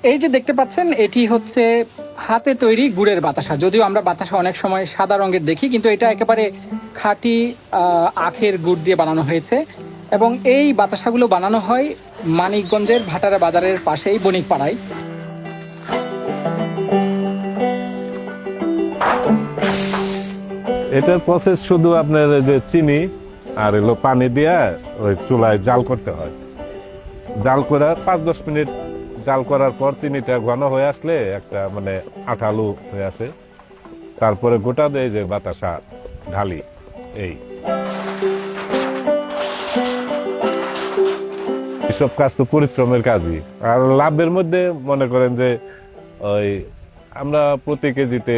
এই যে দেখতে পাচ্ছেন, এটি হচ্ছে হাতে তৈরি গুড়ের বাতাসা। যদিও আমরা বাতাসা অনেক সময় সাদা রঙের দেখি, কিন্তু এটা একেবারে খাঁটি আখের গুড় দিয়ে বানানো হয়েছে। এবং এই বাতাসাগুলো বানানো হয় মানিকগঞ্জের ভাটারা বাজারের পাশেই বণিকপাড়ায়। এটার প্রসেস শুধু আপনার যে চিনি আর এলো পানি দিয়ে ওই চুলায় জাল করতে হয়। জাল করে 5-10 মিনিট জাল করার পর চিনিটা ঘন হয়ে আসলে একটা মানে আঠালো হয়ে আসে, তারপরে গোটা দেয় যে বাতাসা ঢালি। এই এসব কাজ তো পরিশ্রমের কাজই। আর লাভের মধ্যে মনে করেন যে ওই আমরা প্রতি কেজিতে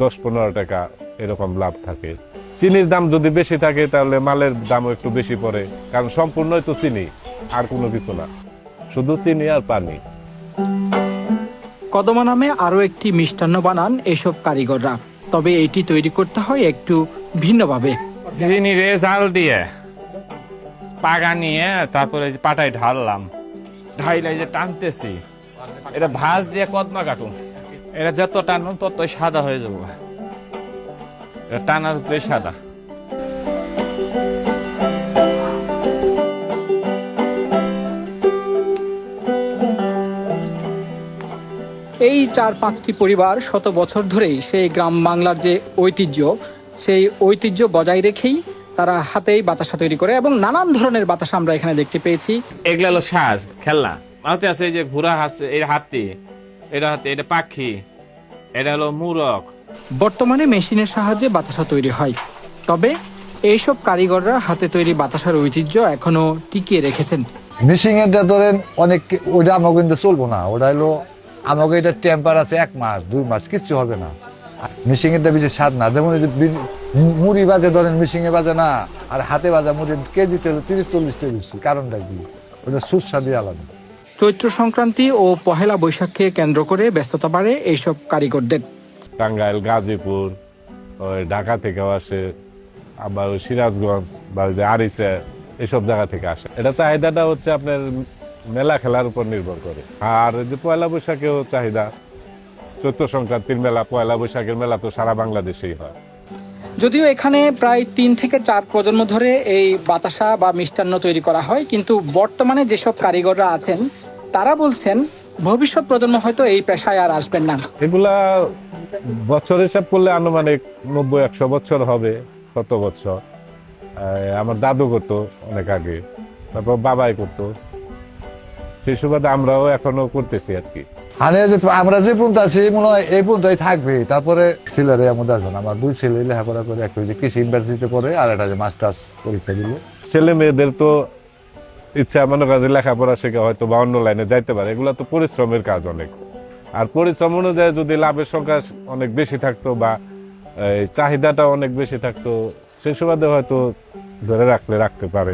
10-15 টাকা এরকম লাভ থাকে। চিনির দাম যদি বেশি থাকে তাহলে মালের দামও একটু বেশি পড়ে, কারণ সম্পূর্ণই তো চিনি, আর কোনো কিছু না, শুধু চিনি আর পানি। কদমা নামে আরও একটি মিষ্টান্ন বানান এসব কারিগররা, তবে এটি তৈরি করতে হয় একটু ভিন্নভাবে। চিনি রে জাল দিয়ে পাগা নিয়ে তারপরে পাটায় ঢাললাম, ঢাইলাই যে টানতেছি, এটা ভাঁজ দিয়ে কদমা কাটুন, এটা যত টানুন ততই সাদা হয়ে যাবো, এটা টানার উপরে সাদা। এই 4-5টি পরিবার শত বছর ধরেই সেই গ্রাম বাংলার যে ঐতিহ্য, সেই ঐতিহ্য বজায় রেখেই তারা হাতেই বাতাসা তৈরি করে, এবং নানান ধরনের বাতাসা আমরা এখানে দেখতে পেয়েছি। এগুলা হলো সাজ খেলনা, মাথায় আছে এই যে ঘোড়া হাতে, এই হাতি, এটা হাতে, এটা পাখি, এটা হলো মুরগ। বর্তমানে মেশিনের সাহায্যে বাতাসা তৈরি হয়, তবে এইসব কারিগররা হাতে তৈরি বাতাসার ঐতিহ্য এখনো টিকিয়ে রেখেছেন। মিশিং এরটা ধরেন অনেক, ওইটা আমাকে কিন্তু চলবো না। ওটা হলো আমাকে, এটা টেম্পার আছে 1 মাস 2 মাস কিচ্ছু হবে না। মিশিং এরটা বেশি স্বাদ না। যেমন মুড়ি বাজে ধরেন মিশিং এ বাজে না, আর হাতে বাজা মুড়ি কেজিতে হলো 30-40 টাকা বেশি। কারণটা কি? ওটা সুস্বাদই আলাদা। চৈত্র সংক্রান্তি ও পহেলা বৈশাখকে কেন্দ্র করে ব্যস্ততা বাড়ে এইসব কারিগরদের। টাঙ্গাইল, গাজীপুর, ওই ঢাকা থেকেও আসে, আবার ওই সিরাজগঞ্জ বা ওই যে আরিচা, এসব জায়গা থেকে আসে। এটা চাহিদাটা হচ্ছে আপনার মেলা খেলার উপর নির্ভর করে। আর যে পয়লা বৈশাখেও চাহিদা, চৈত্র সংক্রান্তির মেলা, পয়লা বৈশাখের মেলা তো সারা বাংলাদেশেই হয়। যদিও এখানে প্রায় 3 থেকে 4 প্রজন্ম ধরে এই বাতাসা বা মিষ্টান্ন তৈরি করা হয়, কিন্তু বর্তমানে যেসব কারিগররা আছেন তারা বলছেন ভবিষ্যৎ প্রজন্ম হয়তো এই পেশায় আর আসবেন না। এগুলা বছর হিসাব করলে আনুমানিক 90-100 বছর হবে, 100 বছর। আমার দাদু করতো অনেক আগে, তারপর বাবাই করতো, সেই সুবাদে আমরাও এখনো করতেছি আর কি। মানে যে আমরা যে পর্যন্ত আছি মনে হয় এই পর্যন্তই থাকবে। তারপরে ছেলেরা আমাদের আসবে না। আমার 2 ছেলে লেখাপড়া করে, একটা যে কৃষি ইউনিভার্সিটিতে পড়ে, আর একটা যে মাস্টার্স পরীক্ষা দিল। ছেলে মেয়েদের তো ইচ্ছা মনে করে লেখাপড়া শেখা, হয়তো বা অন্য লাইনে যাইতে পারে। এগুলো তো পরিশ্রমের কাজ অনেক, আর পরিশ্রম অনুযায়ী যদি লাভের সংখ্যা অনেক বেশি থাকতো বা চাহিদাটা অনেক বেশি থাকতো, সেই সুবাদে হয়তো ধরে রাখতে পারে।